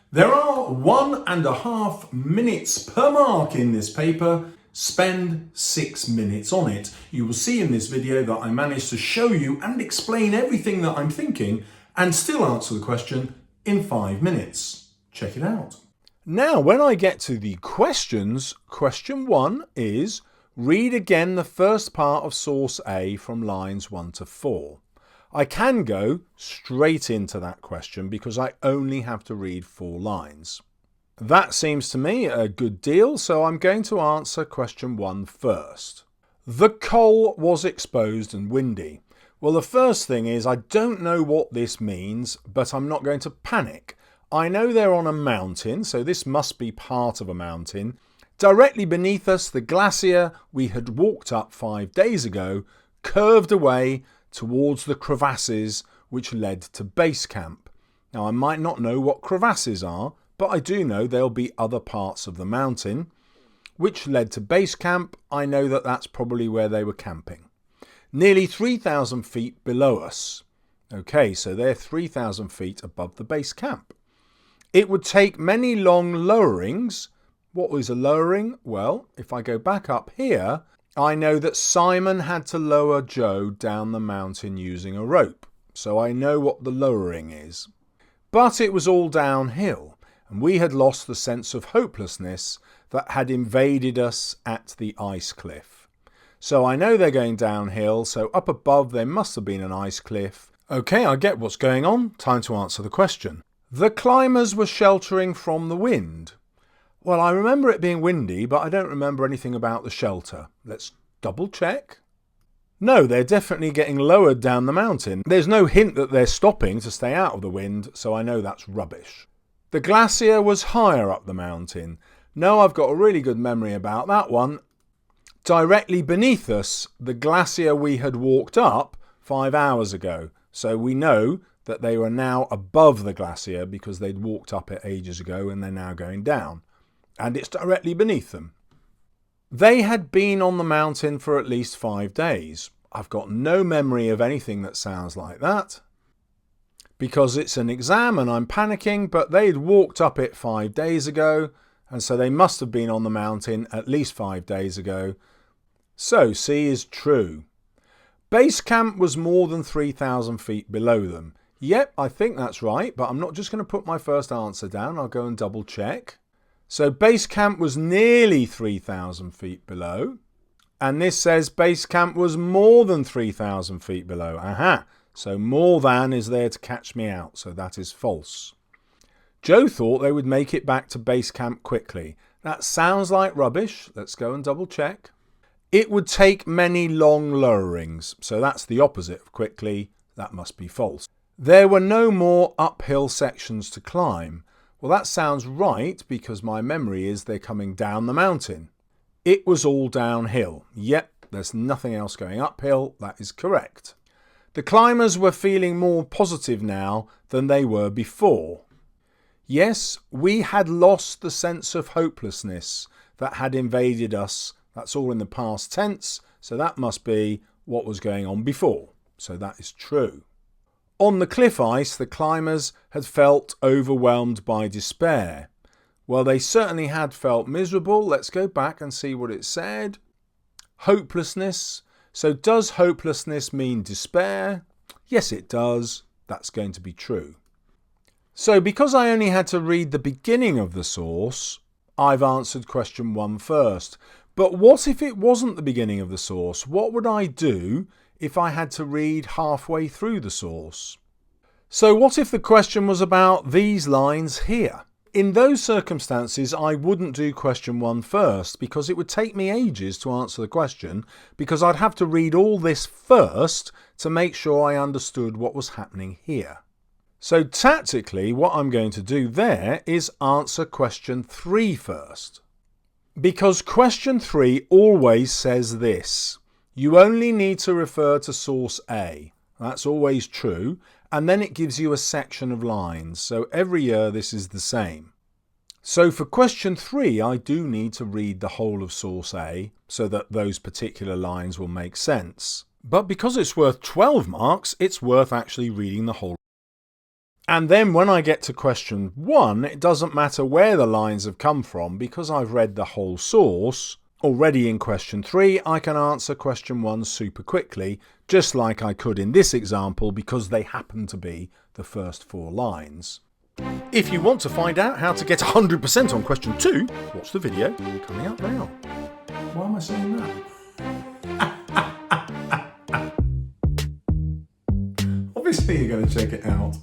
There are 1.5 minutes per mark in this paper. Spend 6 minutes on it. You will see in this video that I managed to show you and explain everything that I'm thinking and still answer the question in 5 minutes. Check it out. Now, when I get to the questions, question 1 is read again the first part of source A from lines 1 to 4. I can go straight into that question because I only have to read 4 lines. That seems to me a good deal, so I'm going to answer question 1 first. The coal was exposed and windy. Well, the first thing is I don't know what this means, but I'm not going to panic. I know they're on a mountain, so this must be part of a mountain. Directly beneath us, the glacier we had walked up 5 days ago curved away towards the crevasses which led to base camp. Now, I might not know what crevasses are, but I do know there'll be other parts of the mountain which led to base camp. I know that that's probably where they were camping. Nearly 3,000 feet below us. Okay, so they're 3,000 feet above the base camp. It would take many long lowerings. What was a lowering? Well, if I go back up here, I know that Simon had to lower Joe down the mountain using a rope. So I know what the lowering is. But it was all downhill, and we had lost the sense of hopelessness that had invaded us at the ice cliff. So I know they're going downhill, so up above there must have been an ice cliff. Okay, I get what's going on. Time to answer the question. The climbers were sheltering from the wind. Well, I remember it being windy, but I don't remember anything about the shelter. Let's double check. No, they're definitely getting lowered down the mountain. There's no hint that they're stopping to stay out of the wind, so I know that's rubbish. The glacier was higher up the mountain. No, I've got a really good memory about that one. Directly beneath us, the glacier we had walked up 5 hours ago. So we know that they were now above the glacier because they'd walked up it ages ago and they're now going down. And it's directly beneath them. They had been on the mountain for at least 5 days. I've got no memory of anything that sounds like that. Because it's an exam and I'm panicking, but they'd walked up it 5 days ago, and so they must have been on the mountain at least 5 days ago. So C is true. Base camp was more than 3,000 feet below them. Yep, I think that's right, but I'm not just going to put my first answer down. I'll go and double check. So base camp was nearly 3,000 feet below. And this says base camp was more than 3,000 feet below. Aha! So more than is there to catch me out. So that is false. Joe thought they would make it back to base camp quickly. That sounds like rubbish. Let's go and double check. It would take many long lowerings. So that's the opposite of quickly. That must be false. There were no more uphill sections to climb. Well, that sounds right because my memory is they're coming down the mountain. It was all downhill. Yep, there's nothing else going uphill. That is correct. The climbers were feeling more positive now than they were before. Yes, we had lost the sense of hopelessness that had invaded us. That's all in the past tense, so that must be what was going on before. So that is true. On the cliff ice, the climbers had felt overwhelmed by despair. Well, they certainly had felt miserable. Let's go back and see what it said. Hopelessness. So does hopelessness mean despair? Yes, it does. That's going to be true. So because I only had to read the beginning of the source, I've answered question 1 first. But what if it wasn't the beginning of the source? What would I do if I had to read halfway through the source? So what if the question was about these lines here? In those circumstances, I wouldn't do question 1 first because it would take me ages to answer the question because I'd have to read all this first to make sure I understood what was happening here. So tactically, what I'm going to do there is answer question 3 first. Because question 3 always says this. You only need to refer to source A. That's always true. And then it gives you a section of lines. So every year this is the same. So for question 3, I do need to read the whole of source A so that those particular lines will make sense. But because it's worth 12 marks, it's worth actually reading the whole. And then when I get to question 1, it doesn't matter where the lines have come from because I've read the whole source. Already in question 3, I can answer question 1 super quickly, just like I could in this example because they happen to be the first 4 lines. If you want to find out how to get 100% on question 2, watch the video coming up now. Why am I saying that? Obviously you're going to check it out.